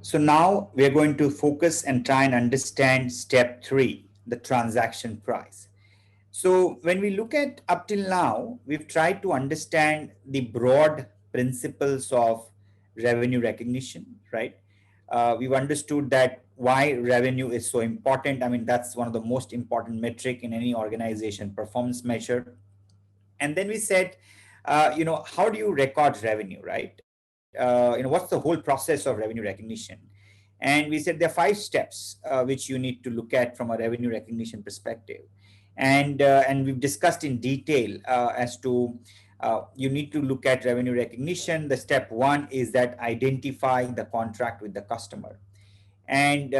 So now we're going to focus and try and understand step 3, the transaction price. So when we look at up till now, we've tried to understand the broad principles of revenue recognition, right? We've understood that why revenue is so important. I mean, that's one of the most important metric in any organization performance measure. And then we said, how do you record revenue, right? What's the whole process of revenue recognition? And we said there are 5 steps which you need to look at from a revenue recognition perspective. And we've discussed in detail as to you need to look at revenue recognition. The step 1 is that identifying the contract with the customer. And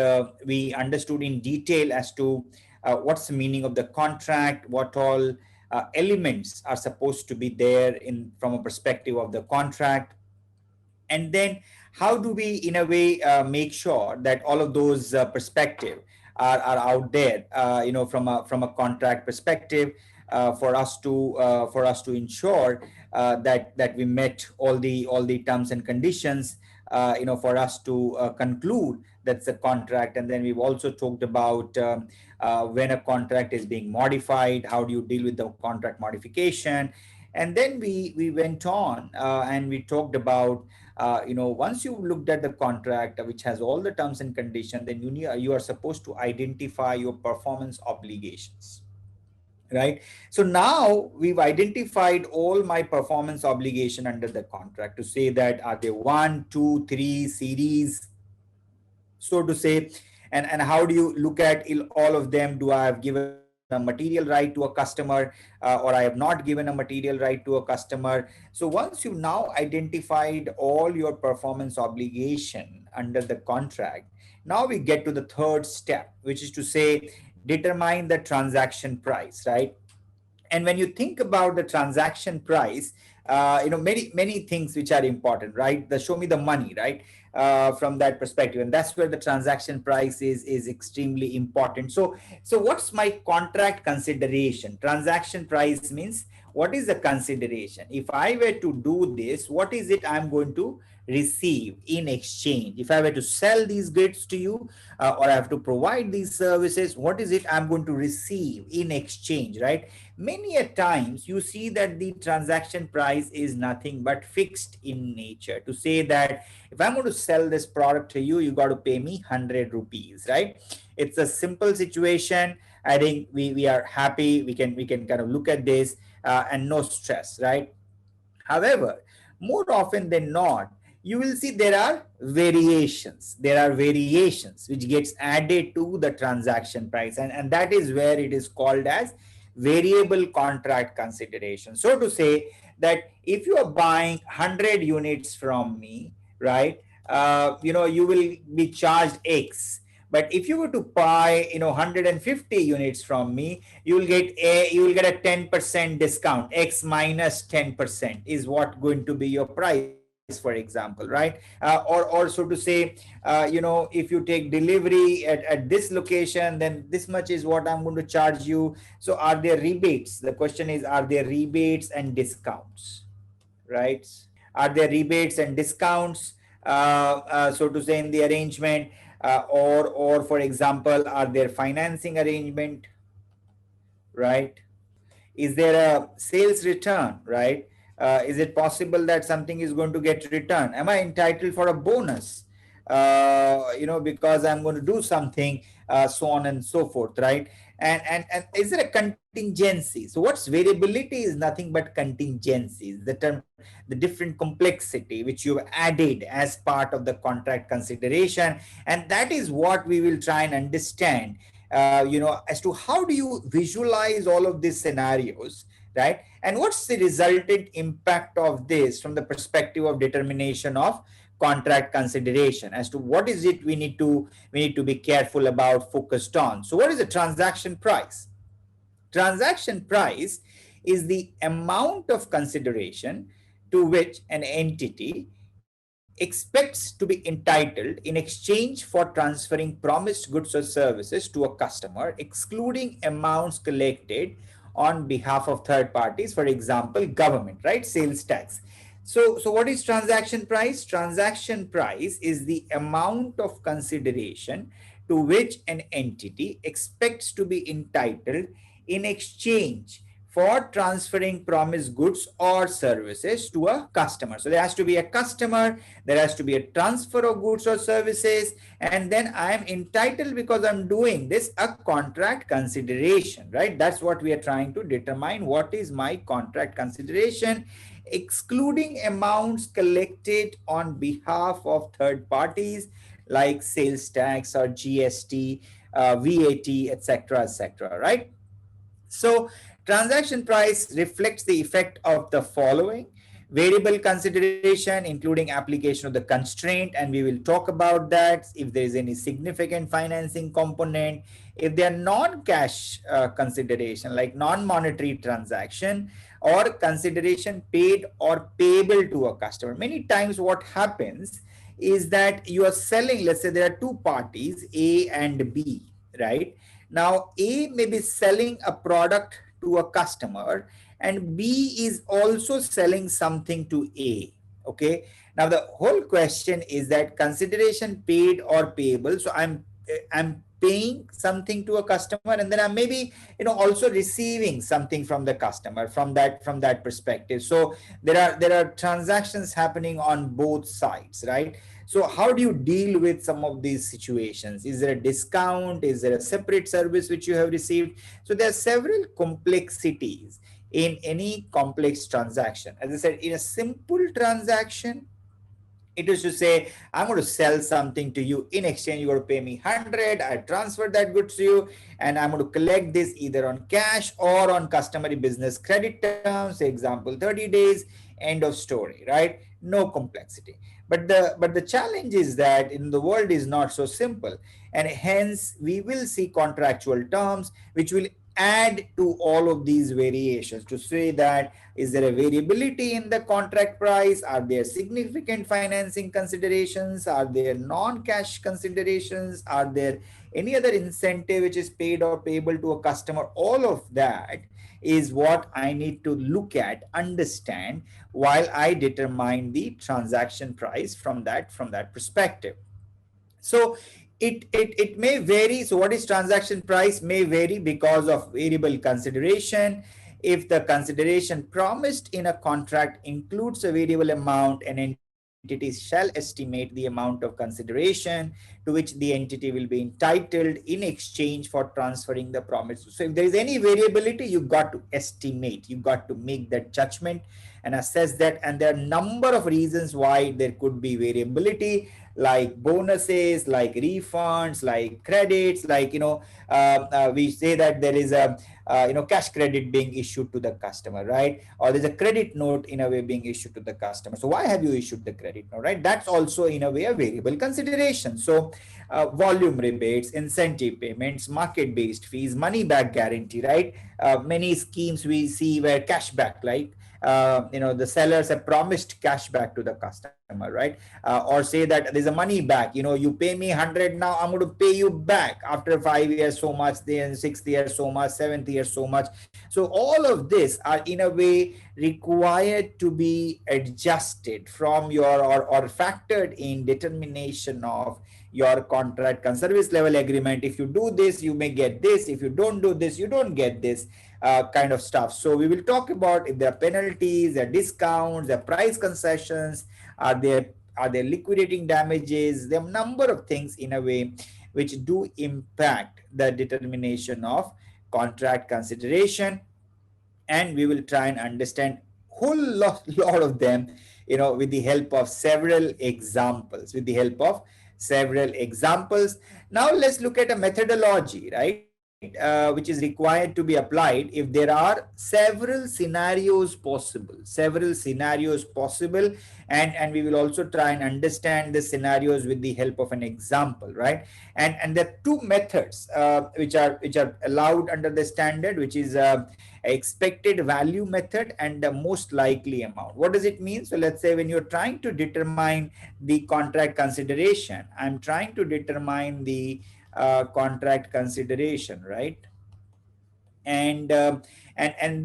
we understood in detail as to what's the meaning of the contract, what all elements are supposed to be there in from a perspective of the contract, and then how do we in a way make sure that all of those perspective are out there from a contract perspective for us to ensure that we met all the terms and conditions for us to conclude that's a contract. And then we've also talked about when a contract is being modified, how do you deal with the contract modification. And then we went on and we talked about once you've looked at the contract which has all the terms and conditions, then you are supposed to identify your performance obligations, right? So now we've identified all my performance obligation under the contract to say that are they 1, 2, 3 series, so to say. And how do you look at all of them? Do I have given a material right to a customer or I have not given a material right to a customer? So once you've now identified all your performance obligation under the contract, now we get to the third step, which is to say determine the transaction price, right? And when you think about the transaction price, many things which are important, right? The show me the money, right? From that perspective, and that's where the transaction price is extremely important. So what's my contract consideration? Transaction price means what is the consideration? If I were to do this, what is it I'm going to receive in exchange? If I were to sell these goods to you or I have to provide these services, what is it I'm going to receive in exchange, right? Many a times you see that the transaction price is nothing but fixed in nature, to say that if I'm going to sell this product to you, you got to pay me 100 rupees, right? It's a simple situation. I think we are happy. We can kind of look at this and no stress, right? However, more often than not, you will see there are variations. There are variations which gets added to the transaction price, and that is where it is called as variable contract consideration. So to say that if you are buying 100 units from me, right, you will be charged X. But if you were to buy 150 units from me, you will get a 10% discount. X minus 10% is what going to be your price, for example, right? Or so to say, if you take delivery at this location, then this much is what I'm going to charge you. So are there rebates? The question is, are there rebates and discounts, right? Are there rebates and discounts, so to say, in the arrangement? Or for example, are there financing arrangement, right? Is there a sales return, right? Is it possible that something is going to get returned? Am I entitled for a bonus? Because I'm going to do something, so on and so forth, right? And is there a contingency? So what's variability is nothing but contingencies, the different complexity which you've added as part of the contract consideration. And that is what we will try and understand, as to how do you visualize all of these scenarios, right? And what's the resultant impact of this from the perspective of determination of contract consideration, as to what is it we need to be careful about, focused on. So what is the transaction price? Transaction price is the amount of consideration to which an entity expects to be entitled in exchange for transferring promised goods or services to a customer, excluding amounts collected on behalf of third parties, for example, government, right? Sales tax. So what is transaction price? Transaction price is the amount of consideration to which an entity expects to be entitled in exchange for transferring promised goods or services to a customer. So there has to be a customer, there has to be a transfer of goods or services, and then I am entitled, because I'm doing this, a contract consideration, right? That's what we are trying to determine. What is my contract consideration, excluding amounts collected on behalf of third parties like sales tax or GST, VAT, etc., etc., right? So transaction price reflects the effect of the following: variable consideration, including application of the constraint, and we will talk about that, if there is any significant financing component, if they are non-cash consideration like non-monetary transaction, or consideration paid or payable to a customer. Many times what happens is that you are selling, let's say there are two parties, A and B, right? Now, A may be selling a product to a customer, and B is also selling something to A. Okay. Now, the whole question is that consideration paid or payable. So I'm paying something to a customer, and then I'm maybe also receiving something from the customer from that perspective. So there are transactions happening on both sides, right? So how do you deal with some of these situations? Is there a discount? Is there a separate service which you have received? So there are several complexities in any complex transaction. As I said, in a simple transaction, it is to say, I'm going to sell something to you. In exchange, you're going to pay me 100. I transfer that goods to you, and I'm going to collect this either on cash or on customary business credit terms. Example, 30 days, end of story, right? No complexity. But the challenge is that in the world is not so simple, and hence we will see contractual terms which will add to all of these variations to say that, is there a variability in the contract price? Are there significant financing considerations? Are there non-cash considerations? Are there any other incentive which is paid or payable to a customer? All of that is what I need to look at, understand, while I determine the transaction price from that perspective. So it may vary. So what is transaction price may vary because of variable consideration. If the consideration promised in a contract includes a variable amount, an entity shall estimate the amount of consideration to which the entity will be entitled in exchange for transferring the promise. So if there is any variability, you got to estimate, you got to make that judgment and assess that. And there are a number of reasons why there could be variability, like bonuses, like refunds, like credits, like we say that there is a cash credit being issued to the customer, right? Or there's a credit note in a way being issued to the customer. So why have you issued the credit note, right? That's also in a way a variable consideration. So volume rebates, incentive payments, market-based fees, money-back guarantee, right? Many schemes we see where cashback, like the sellers have promised cash back to the customer, right? Or say that there's a money back, you pay me 100, now I'm going to pay you back after 5 years so much, then 6th year so much, 7th year so much. So all of this are in a way required to be adjusted from your or factored in determination of your contract and service level agreement. If you do this, you may get this. If you don't do this, you don't get this kind of stuff. So we will talk about if there are penalties, there are discounts, there are price concessions, are there liquidating damages. There are a number of things in a way which do impact the determination of contract consideration, and we will try and understand whole lot of them with the help of several examples. Now let's look at a methodology, right, which is required to be applied if there are several scenarios possible, and we will also try and understand the scenarios with the help of an example, right? And there are two methods which are allowed under the standard, which is expected value method and the most likely amount. What does it mean? So let's say when you're trying to determine the contract consideration, I'm trying to determine the contract consideration, right? And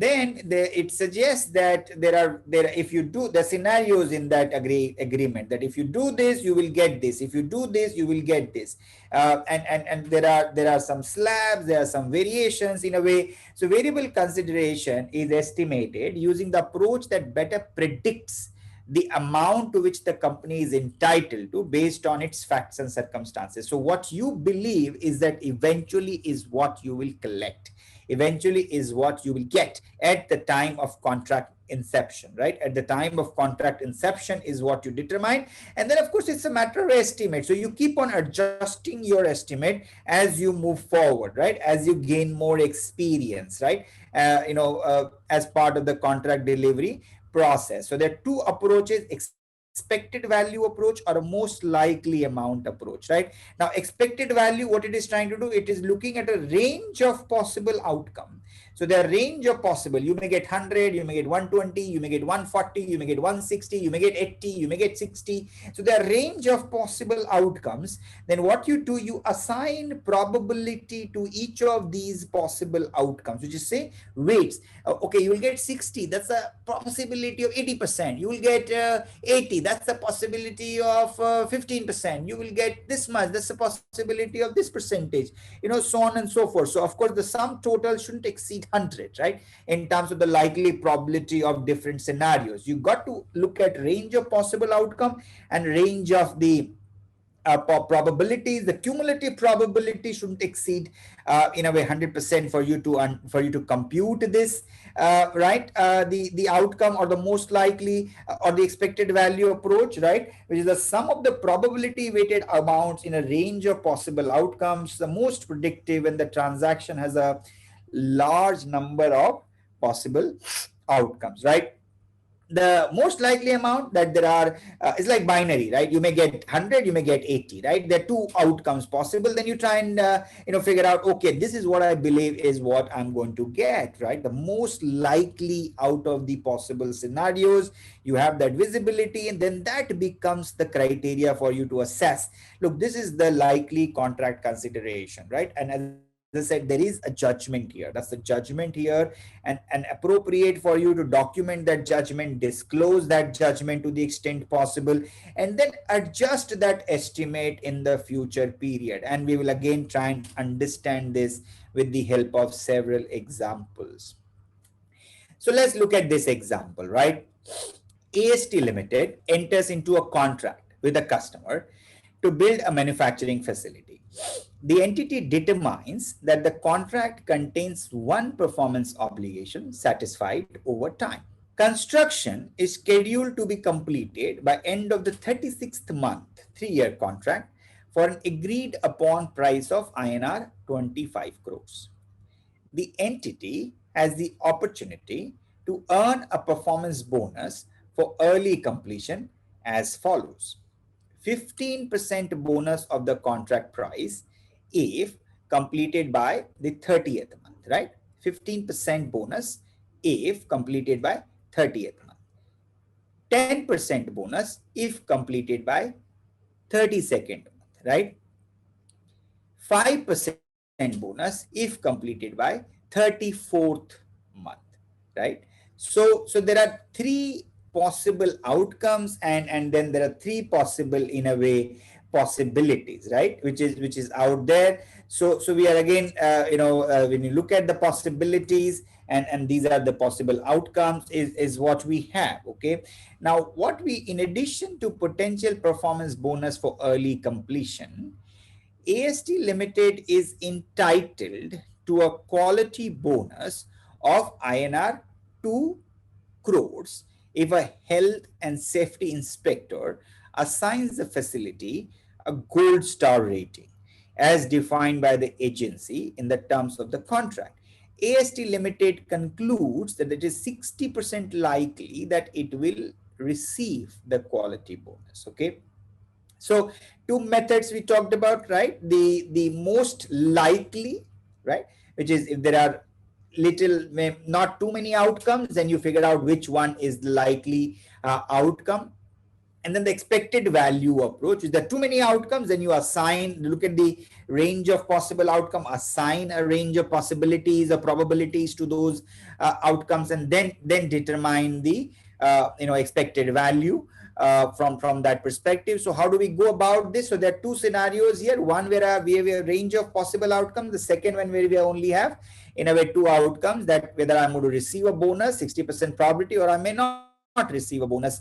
then it suggests that there if you do the scenarios in that agreement, that if you do this you will get this, if you do this you will get this, and there are some slabs, there are some variations in a way. So variable consideration is estimated using the approach that better predicts the amount to which the company is entitled to based on its facts and circumstances. So what you believe is that eventually is what you will collect, eventually is what you will get at the time of contract inception, right? At the time of contract inception is what you determine. And then of course it's a matter of estimate. So you keep on adjusting your estimate as you move forward, right? As you gain more experience, right? As part of the contract delivery process. So there are two approaches: expected value approach or a most likely amount approach, right? Now expected value, what it is trying to do, it is looking at a range of possible outcome. So there are range of possible, you may get 100, you may get 120, you may get 140, you may get 160, you may get 80, you may get 60. So there are range of possible outcomes. Then what you do, you assign probability to each of these possible outcomes, which is say weights. Okay, you will get 60, that's a possibility of 80%. You will get 80, that's the possibility of 15%. You will get this much, that's the possibility of this percentage, so on and so forth. So of course the sum total shouldn't exceed 100, right? In terms of the likely probability of different scenarios, you got to look at range of possible outcome and range of the probabilities. The cumulative probability shouldn't exceed in a way 100% for you to compute this, right? The outcome or the most likely or the expected value approach, right, which is the sum of the probability weighted amounts in a range of possible outcomes, the most predictive when the transaction has a large number of possible outcomes, right? The most likely amount that there are is like binary, right? You may get 100, you may get 80, right? There are two outcomes possible. Then you try and figure out, okay, this is what I believe is what I'm going to get, right? The most likely out of the possible scenarios, you have that visibility, and then that becomes the criteria for you to assess, look, this is the likely contract consideration, right? And as I said, there is a judgment here. That's the judgment here, and appropriate for you to document that judgment, disclose that judgment to the extent possible, and then adjust that estimate in the future period. And we will again try and understand this with the help of several examples. So let's look at this example, right? AST Limited enters into a contract with a customer to build a manufacturing facility. The entity determines that the contract contains one performance obligation satisfied over time. Construction is scheduled to be completed by end of the 36th month, 3-year contract, for an agreed upon price of INR 25 crores. The entity has the opportunity to earn a performance bonus for early completion as follows: 15% bonus of the contract price if completed by the 30th month, right? 15% bonus if completed by 30th month. 10% bonus if completed by 32nd month, right? 5% bonus if completed by 34th month, right? So there are three possible outcomes, and then there are three possible, in a way, possibilities, right, which is out there. So we are again when you look at the possibilities, and these are the possible outcomes, is what we have. Okay, now what we, in addition to potential performance bonus for early completion, AST Limited is entitled to a quality bonus of INR 2 crores if a health and safety inspector assigns the facility a gold star rating as defined by the agency in the terms of the contract. AST Limited concludes that it is 60% likely that it will receive the quality bonus. Okay. So two methods we talked about, right? The most likely, right, which is if there are not too many outcomes, then you figure out which one is the likely outcome. And then the expected value approach is there too many outcomes, then you assign, look at the range of possible outcome, assign a range of possibilities or probabilities to those outcomes, and then determine the expected value from that perspective. So how do we go about this? So there are two scenarios here. One where we have a range of possible outcomes. The second one where we only have in a way two outcomes, that whether I'm going to receive a bonus 60% probability or I may not receive a bonus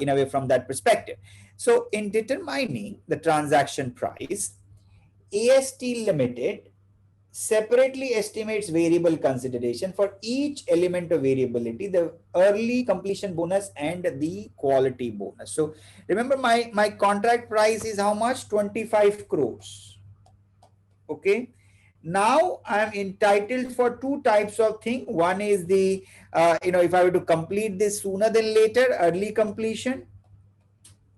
in a way from that perspective. So in determining the transaction price, AST Limited separately estimates variable consideration for each element of variability, the early completion bonus and the quality bonus. So remember, my contract price is how much? 25 crores. Okay. Now I'm entitled for two types of thing. One is the, if I were to complete this sooner than later, early completion,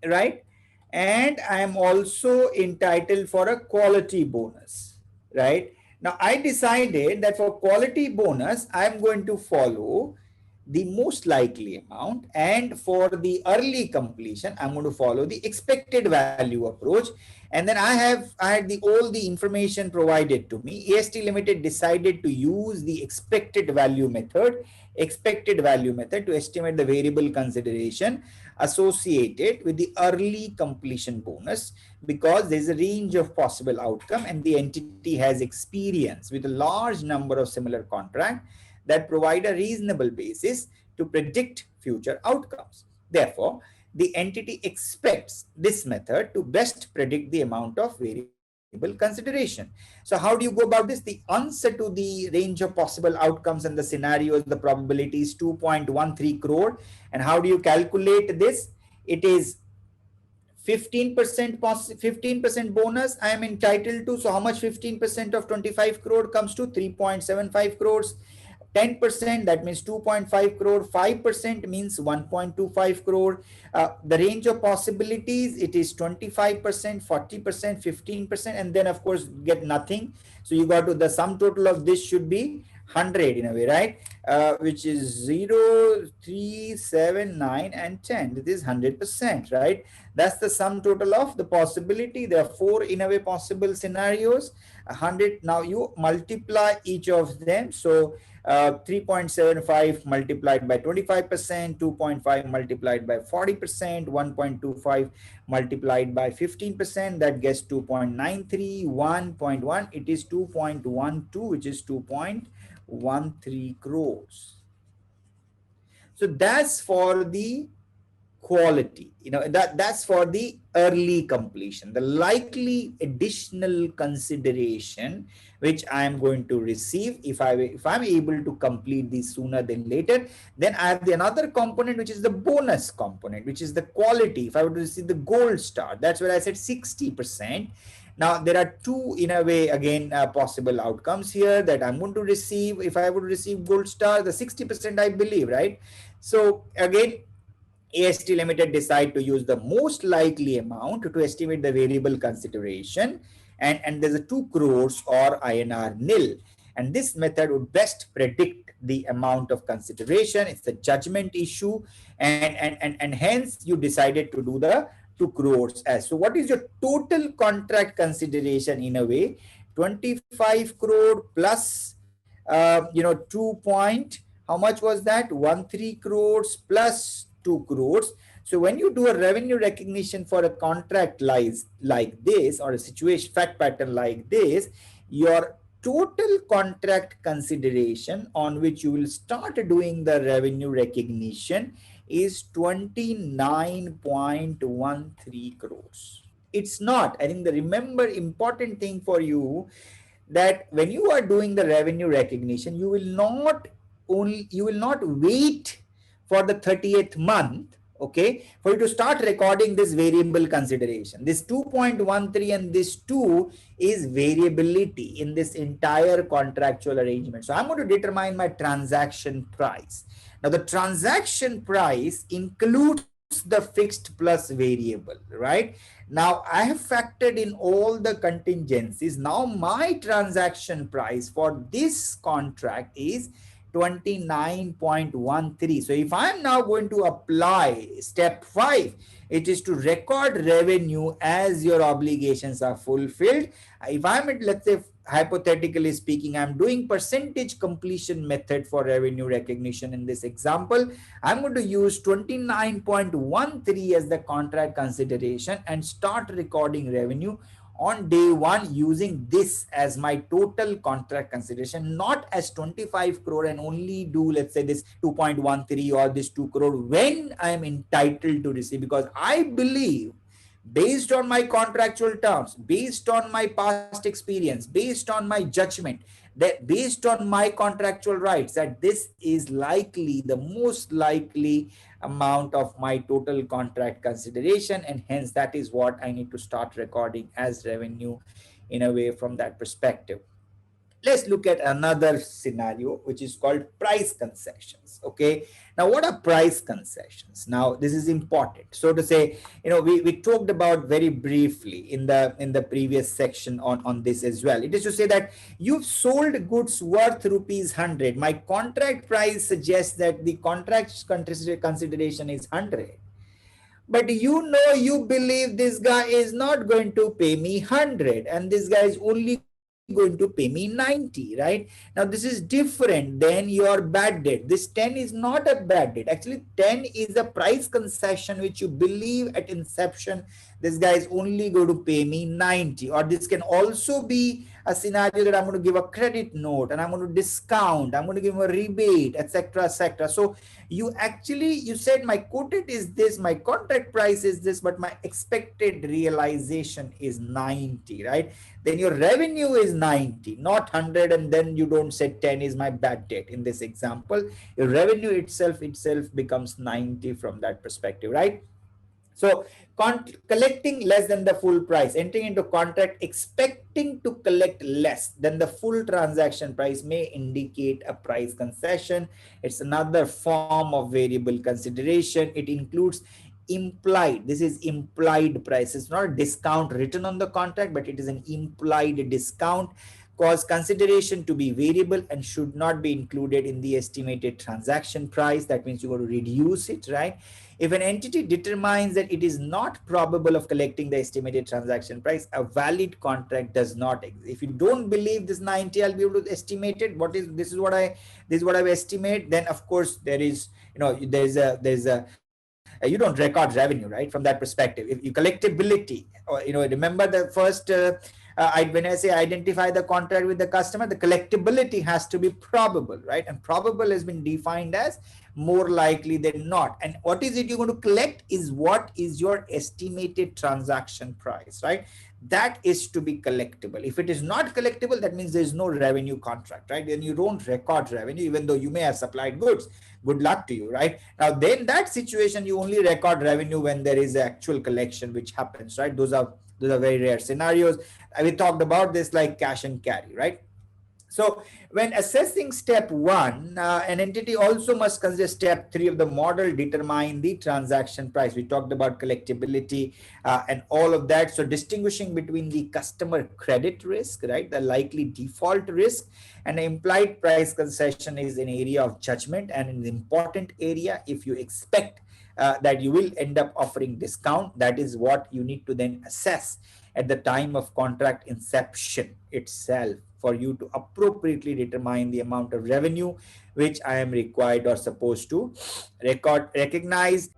right? And I am also entitled for a quality bonus, right? Now I decided that for quality bonus, I'm going to follow the most likely amount, and for the early completion, I'm going to follow the expected value approach. And then I had all the information provided to me. AST Limited decided to use the expected value method to estimate the variable consideration associated with the early completion bonus, because there's a range of possible outcome and the entity has experience with a large number of similar contracts that provide a reasonable basis to predict future outcomes. Therefore, the entity expects this method to best predict the amount of variable consideration. So how do you go about this? The answer to the range of possible outcomes and the scenarios, the probability is 2.13 crore. And how do you calculate this? It is 15% bonus I am entitled to. So how much? 15% of 25 crore comes to 3.75 crores. 10%, that means 2.5 crore. 5% means 1.25 crore. The range of possibilities, it is 25%, 40%, 15%, and then of course get nothing. So you got to, the sum total of this should be 100 in a way, right? Which is 0, 3, 7, 9, and 10. This is 100%, right? That's the sum total of the possibility. There are 4 in a way possible scenarios. 100. Now you multiply each of them. So 3.75 multiplied by 25%, 2.5 multiplied by 40%, 1.25 multiplied by 15%, that gets 2.93, 1.1, it is 2.12, which is 2.13 crores. So that's for the quality, that's for the early completion, the likely additional consideration which I am going to receive if I'm able to complete this sooner than later. Then I have the another component, which is the bonus component, which is the quality. If I were to receive the gold star, that's where I said 60%. Now there are two in a way again possible outcomes here that I'm going to receive if I would receive gold star, the 60% I believe, right? So again, AST Limited decide to use the most likely amount to estimate the variable consideration, and there's a 2 crores or INR nil. And this method would best predict the amount of consideration. It's a judgment issue, and hence you decided to do the 2 crores as. So what is your total contract consideration in a way? 25 crore plus 2 point, how much was that? 13 crores plus 2 crores. So when you do a revenue recognition for a contract like this, or a situation fact pattern like this, your total contract consideration on which you will start doing the revenue recognition is 29.13 crores. It's not, I think the remember important thing for you, that when you are doing the revenue recognition, you will not wait for the 30th month, okay, for you to start recording this variable consideration. This 2.13 and this 2 is variability in this entire contractual arrangement. So I'm going to determine my transaction price. Now the transaction price includes the fixed plus variable, right? Now I have factored in all the contingencies. Now my transaction price for this contract is 29.13. So if I'm now going to apply step 5, It is to record revenue as your obligations are fulfilled. If I'm at, let's say, hypothetically speaking, I'm doing percentage completion method for revenue recognition in this example. I'm going to use 29.13 as the contract consideration and start recording revenue on day one using this as my total contract consideration, not as 25 crore and only do, let's say, this 2.13 or this 2 crore when I am entitled to receive, because I believe, based on my contractual terms, based on my past experience, based on my judgment, that based on my contractual rights, that this is likely the most likely amount of my total contract consideration, and hence that is what I need to start recording as revenue in a way from that perspective. Let's look at another scenario, which is called price concessions. Okay, now what are price concessions? Now this is important. So to say, we talked about very briefly in the previous section on this as well. It is to say that you've sold goods worth rupees 100. My contract price suggests that the contract consideration is 100, but you believe this guy is not going to pay me 100 and this guy is only going to pay me 90, right? Now this is different than your bad debt. This 10 is not a bad debt. Actually 10 is a price concession which you believe at inception this guy is only going to pay me 90. Or this can also be a scenario that I'm going to give a credit note and I'm going to discount, I'm going to give him a rebate, etc., etc. So you said my quoted is this, my contract price is this, but my expected realization is 90, right? Then your revenue is 90, not 100, and then you don't say 10 is my bad debt. In this example, your revenue itself becomes 90 from that perspective, right? So collecting less than the full price, entering into contract expecting to collect less than the full transaction price may indicate a price concession. It's another form of variable consideration. It includes implied, this is implied price. It's not a discount written on the contract, but it is an implied discount. Cause consideration to be variable and should not be included in the estimated transaction price. That means you got to reduce it, right? If an entity determines that it is not probable of collecting the estimated transaction price, a valid contract does not exist. If you don't believe this 90, I'll be able to estimate it. This is what I estimate. Then of course there is, you don't record revenue, right? From that perspective, if you collectability, or remember the first. When I say identify the contract with the customer, the collectability has to be probable, right? And probable has been defined as more likely than not. And what is it you're going to collect is what is your estimated transaction price, right? That is to be collectible. If it is not collectible, that means there is no revenue contract, right? Then you don't record revenue, even though you may have supplied goods. Good luck to you, right? Now, then that situation, you only record revenue when there is actual collection, which happens, right? Those are very rare scenarios. We talked about this like cash and carry, right? So when assessing step 1, an entity also must consider step 3 of the model, determine the transaction price. We talked about collectibility and all of that. So distinguishing between the customer credit risk, right, the likely default risk, and the implied price concession is an area of judgment and an important area. If you expect that you will end up offering discount, that is what you need to then assess at the time of contract inception itself, for you to appropriately determine the amount of revenue which I am required or supposed to recognize.